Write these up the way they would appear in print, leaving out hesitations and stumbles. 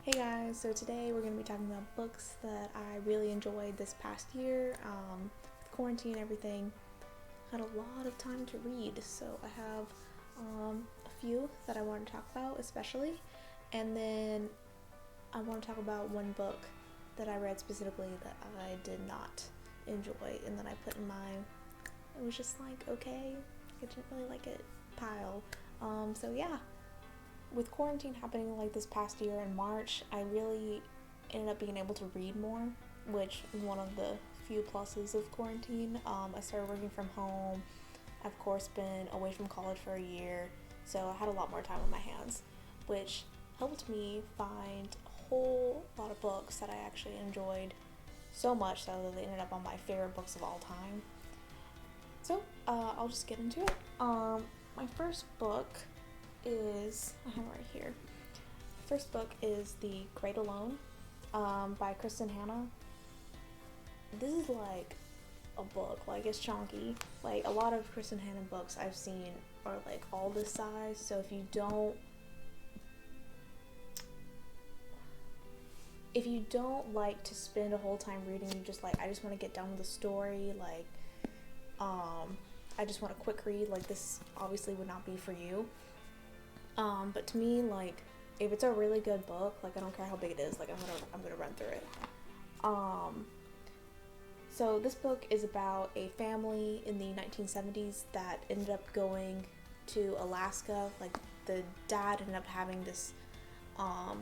Hey guys, so today we're going to be talking about books that I really enjoyed this past year. With quarantine and everything, had a lot of time to read, so I have a few that I want to talk about especially, and then I want to talk about one book that I read specifically that I did not enjoy, and then I put in my, it was just like, okay, I didn't really like it pile. So yeah, with quarantine happening like this past year in March, I really ended up being able to read more, which is one of the few pluses of quarantine. I started working from home. I've of course been away from college for a year, so I had a lot more time on my hands, which helped me find a whole lot of books that I actually enjoyed so much so that they ended up on my favorite books of all time. So I'll just get into it. My first book is, I have it right here. First book is The Great Alone by Kristen Hanna. This is like a book, like it's chunky. Like a lot of Kristen Hanna books I've seen are like all this size, so if you don't like to spend a whole time reading, you just like, I just want to get done with the story, like I just want a quick read, like this obviously would not be for you. But to me, like, if it's a really good book, like, I don't care how big it is, like, I'm gonna run through it. So this book is about a family in the 1970s that ended up going to Alaska. Like, the dad ended up having this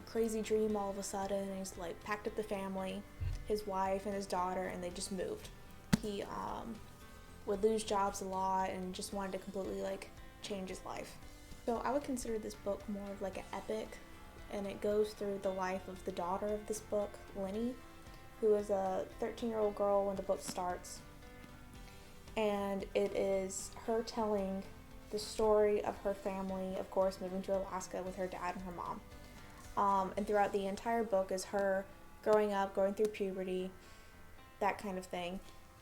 crazy dream all of a sudden, and he's like packed up the family, his wife and his daughter, and they just moved. He would lose jobs a lot and just wanted to completely like change his life. So I would consider this book more of like an epic, and it goes through the life of the daughter of this book, Lenny, who is a 13-year-old girl when the book starts. And it is her telling the story of her family, of course, moving to Alaska with her dad and her mom. And throughout the entire book is her growing up, going through puberty, that kind of thing,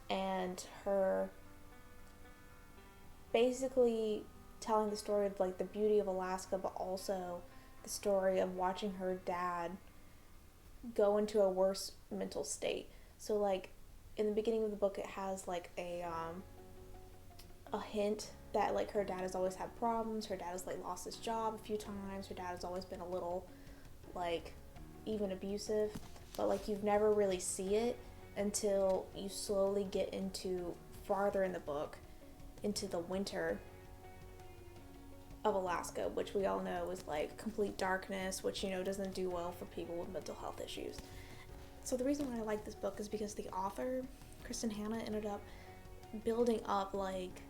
and her basically telling the story of like the beauty of Alaska, but also the story of watching her dad go into a worse mental state. So like in the beginning of the book, it has like a hint that like her dad has always had problems. Her dad has like lost his job a few times. Her dad has always been a little like even abusive, but like you've never really see it until you slowly get into farther in the book into the winter of Alaska, which we all know is like complete darkness, which, you know, doesn't do well for people with mental health issues. So the reason why I like this book is because the author, Kristen Hanna, ended up building up like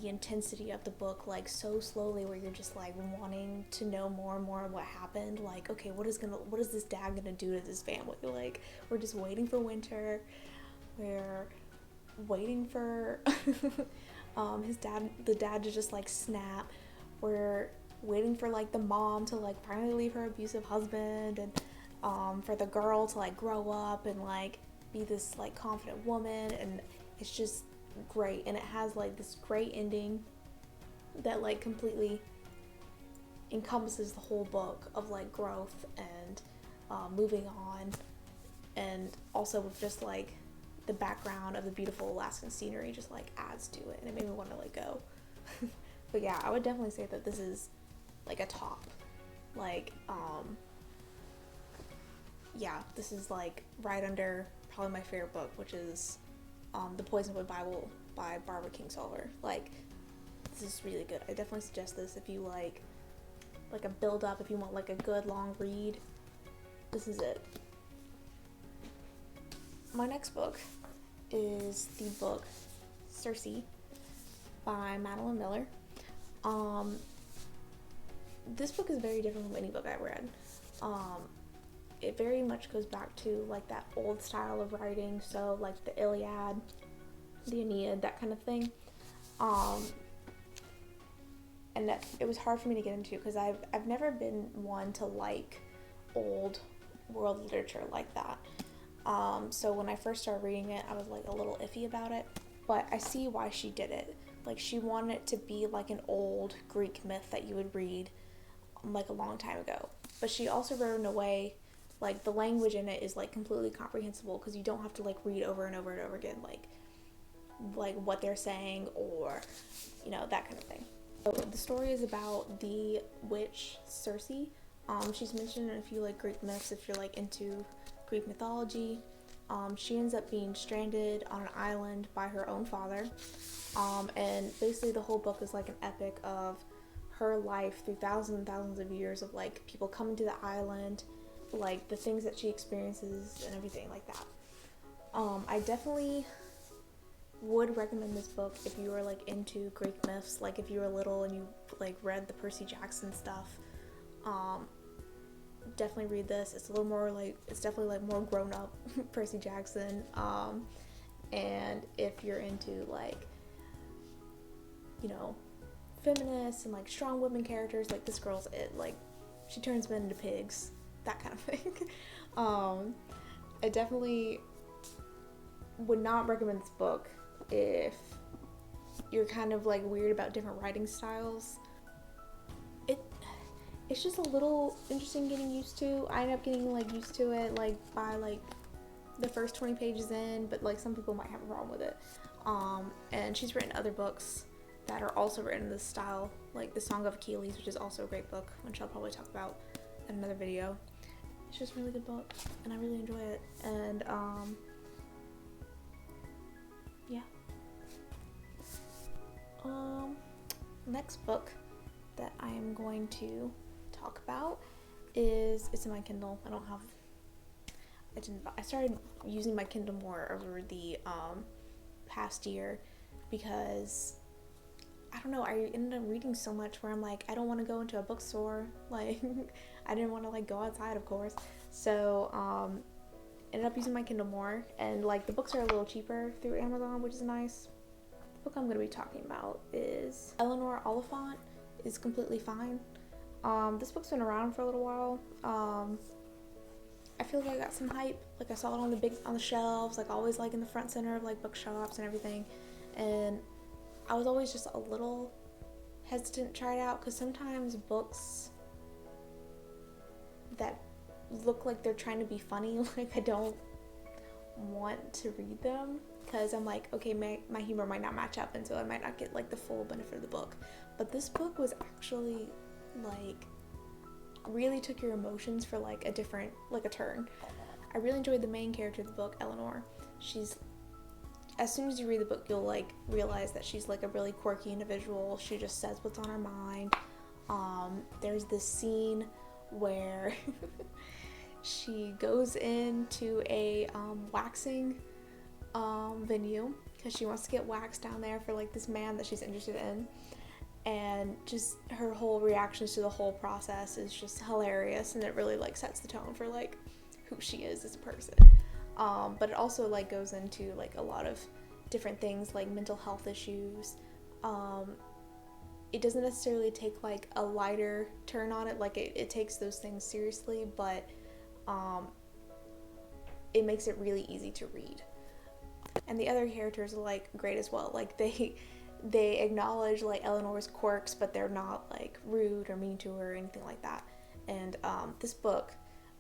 the intensity of the book like so slowly, where you're just like wanting to know more and more of what happened. Like, okay, what is this dad gonna do to this family? Like, we're just waiting for winter. We're waiting for the dad to just like snap. We're waiting for like the mom to like finally leave her abusive husband, and for the girl to like grow up and like be this like confident woman, and it's just great. And it has like this great ending that like completely encompasses the whole book of like growth and moving on, and also with just like the background of the beautiful Alaskan scenery just like adds to it, and it made me want to like go. But yeah, I would definitely say that this is like a top, like yeah, this is like right under probably my favorite book, which is The Poisonwood Bible by Barbara Kingsolver. Like, this is really good. I definitely suggest this if you like a build up, if you want like a good long read. This is it. My next book is the book Cersei by Madeline Miller. This book is very different from any book I've read. It very much goes back to like that old style of writing, so like the Iliad, the Aeneid, that kind of thing. And that it was hard for me to get into because I've never been one to like old world literature like that. So when I first started reading it, I was like a little iffy about it, but I see why she did it. Like, she wanted it to be like an old Greek myth that you would read like a long time ago, but she also wrote in a way, like, the language in it is, like, completely comprehensible because you don't have to, like, read over and over and over again, like what they're saying, or, you know, that kind of thing. So the story is about the witch Cersei. She's mentioned in a few, like, Greek myths if you're, like, into Greek mythology. She ends up being stranded on an island by her own father. And basically the whole book is, like, an epic of her life through thousands and thousands of years of, like, people coming to the island, like, the things that she experiences and everything like that. I definitely would recommend this book if you were, like, into Greek myths, like, if you were little and you, like, read the Percy Jackson stuff. Definitely read this. It's a little more, like, it's definitely, like, more grown up Percy Jackson. And if you're into, like, you know, feminists and, like, strong women characters, like, this girl's it. Like, she turns men into pigs, that kind of thing. I definitely would not recommend this book if you're kind of, like, weird about different writing styles. It's just a little interesting getting used to. I ended up getting, like, used to it, like, by, like, the first 20 pages in, but, like, some people might have a problem with it. And she's written other books that are also written in this style, like The Song of Achilles, which is also a great book, which I'll probably talk about in another video. It's just a really good book, and I really enjoy it. And, yeah. Next book that I am going to talk about is, it's in my Kindle. I started using my Kindle more over the past year because, I don't know, I ended up reading so much where I'm like, I don't want to go into a bookstore, like, I didn't want to, like, go outside, of course, so ended up using my Kindle more, and, like, the books are a little cheaper through Amazon, which is nice. The book I'm going to be talking about is Eleanor Oliphant is Completely Fine. This book's been around for a little while. I feel like I got some hype. Like, I saw it on the shelves, like, always, like, in the front center of, like, bookshops and everything. And I was always just a little hesitant to try it out because sometimes books that look like they're trying to be funny, like, I don't want to read them because I'm like, okay, my humor might not match up, and so I might not get, like, the full benefit of the book. But this book was actually, like, really took your emotions for, like, a different, like, a turn. I really enjoyed the main character of the book, Eleanor. She's, as soon as you read the book, you'll, like, realize that she's, like, a really quirky individual. She just says what's on her mind. There's this scene where she goes into a waxing venue because she wants to get waxed down there for, like, this man that she's interested in. And just her whole reactions to the whole process is just hilarious, and it really, like, sets the tone for, like, who she is as a person. But it also, like, goes into, like, a lot of different things, like mental health issues. It doesn't necessarily take, like, a lighter turn on it, like, it takes those things seriously, but it makes it really easy to read. And the other characters are, like, great as well. Like, they acknowledge, like, Eleanor's quirks, but they're not, like, rude or mean to her or anything like that. And this book,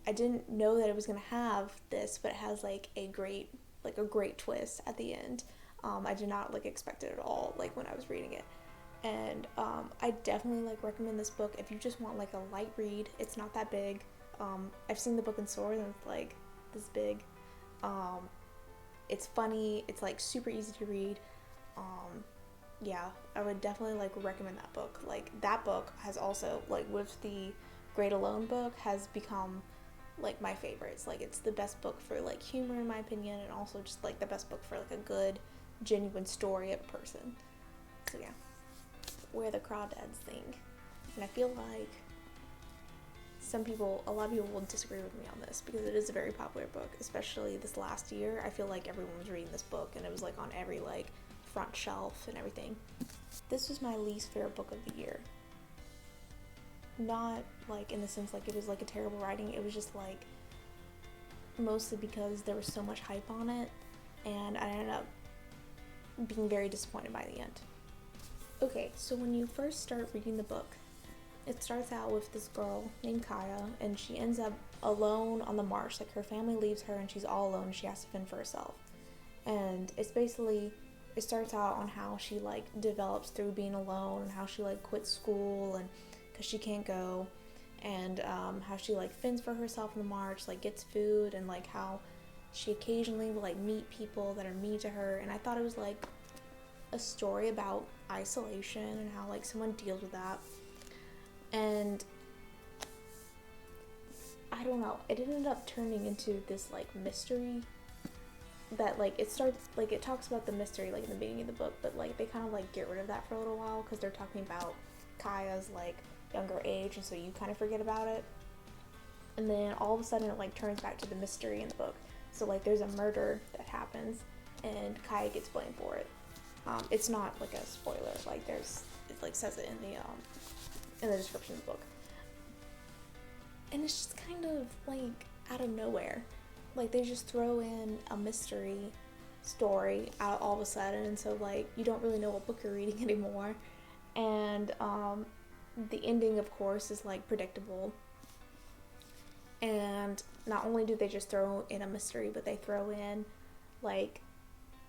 I didn't know that it was gonna have this, but it has, like, a great twist at the end. I did not, like, expect it at all, like, when I was reading it. And I definitely, like, recommend this book if you just want, like, a light read. It's not that big. I've seen the book in stores and it's, like, this big. It's funny. It's, like, super easy to read. Yeah, I would definitely, like, recommend that book. Like, that book has also, like, with the Great Alone book, has become, like, my favorites. Like, it's the best book for, like, humor, in my opinion, and also just, like, the best book for, like, a good, genuine story of a person. So, yeah. We're the Crawdads Thing. And I feel like a lot of people will disagree with me on this, because it is a very popular book, especially this last year. I feel like everyone was reading this book, and it was, like, on every, like, front shelf and everything. This was my least favorite book of the year. Not, like, in the sense, like, it was, like, a terrible writing. It was just, like, mostly because there was so much hype on it, and I ended up being very disappointed by the end. Okay, so when you first start reading the book, it starts out with this girl named Kaya, and she ends up alone on the marsh. Like, her family leaves her and she's all alone. She has to fend for herself. And it's basically, it starts out on how she like develops through being alone, and how she like quits school and because she can't go, and how she like fends for herself in the march, like gets food, and like how she occasionally will like meet people that are mean to her. And I thought it was like a story about isolation and how like someone deals with that. And I don't know, it ended up turning into this like mystery that like it starts, like it talks about the mystery like in the beginning of the book, but like they kind of like get rid of that for a little while because they're talking about Kaya's like younger age, and so you kind of forget about it. And then all of a sudden it like turns back to the mystery in the book. So like there's a murder that happens and Kaya gets blamed for it. It's not like a spoiler, like there's, it like says it in the description of the book. And it's just kind of like out of nowhere. Like they just throw in a mystery story out all of a sudden, and so like you don't really know what book you're reading anymore. And the ending, of course, is like predictable. And not only do they just throw in a mystery, but they throw in like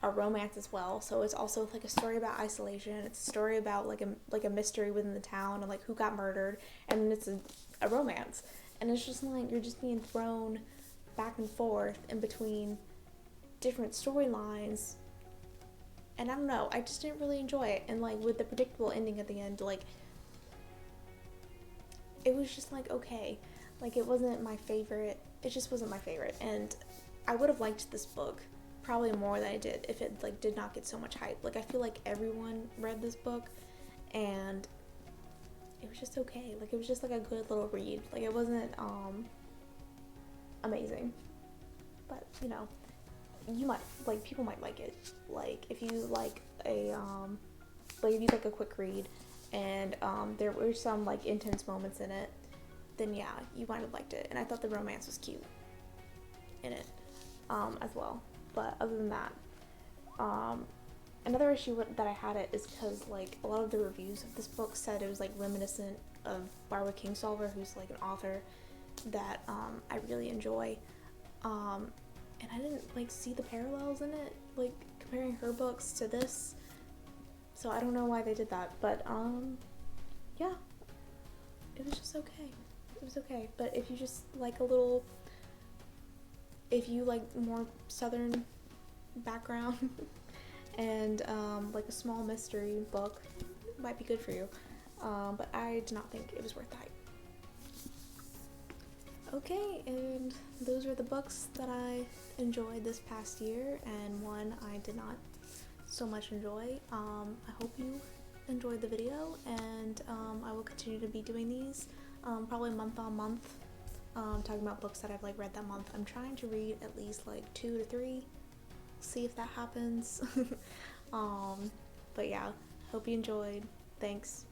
a romance as well. So it's also like a story about isolation. It's a story about like a mystery within the town and like who got murdered, and then it's a romance. And it's just like you're just being thrown back and forth in between different storylines. And I don't know, I just didn't really enjoy it. And like with the predictable ending at the end, like it was just like okay. Like it wasn't my favorite. It just wasn't my favorite. And I would have liked this book probably more than I did if it like did not get so much hype. Like I feel like everyone read this book and it was just okay. Like it was just like a good little read. Like it wasn't amazing. But you know, you might like, people might like it. Like if you like a like if you like a quick read and there were some like intense moments in it, then yeah, you might have liked it. And I thought the romance was cute in it as well. But other than that, another issue that I had it is because like a lot of the reviews of this book said it was like reminiscent of Barbara Kingsolver, who's like an author that I really enjoy. And I didn't like see the parallels in it, like comparing her books to this. So I don't know why they did that, but yeah, it was just okay. It was okay. But if you just like if you like more southern background and like a small mystery book, it might be good for you. But I did not think it was worth the hype. Okay, and those are the books that I enjoyed this past year, and one I did not so much enjoy. I hope you enjoyed the video, and I will continue to be doing these probably month on month, talking about books that I've like read that month. I'm trying to read at least like 2 to 3, see if that happens. But yeah, hope you enjoyed. Thanks.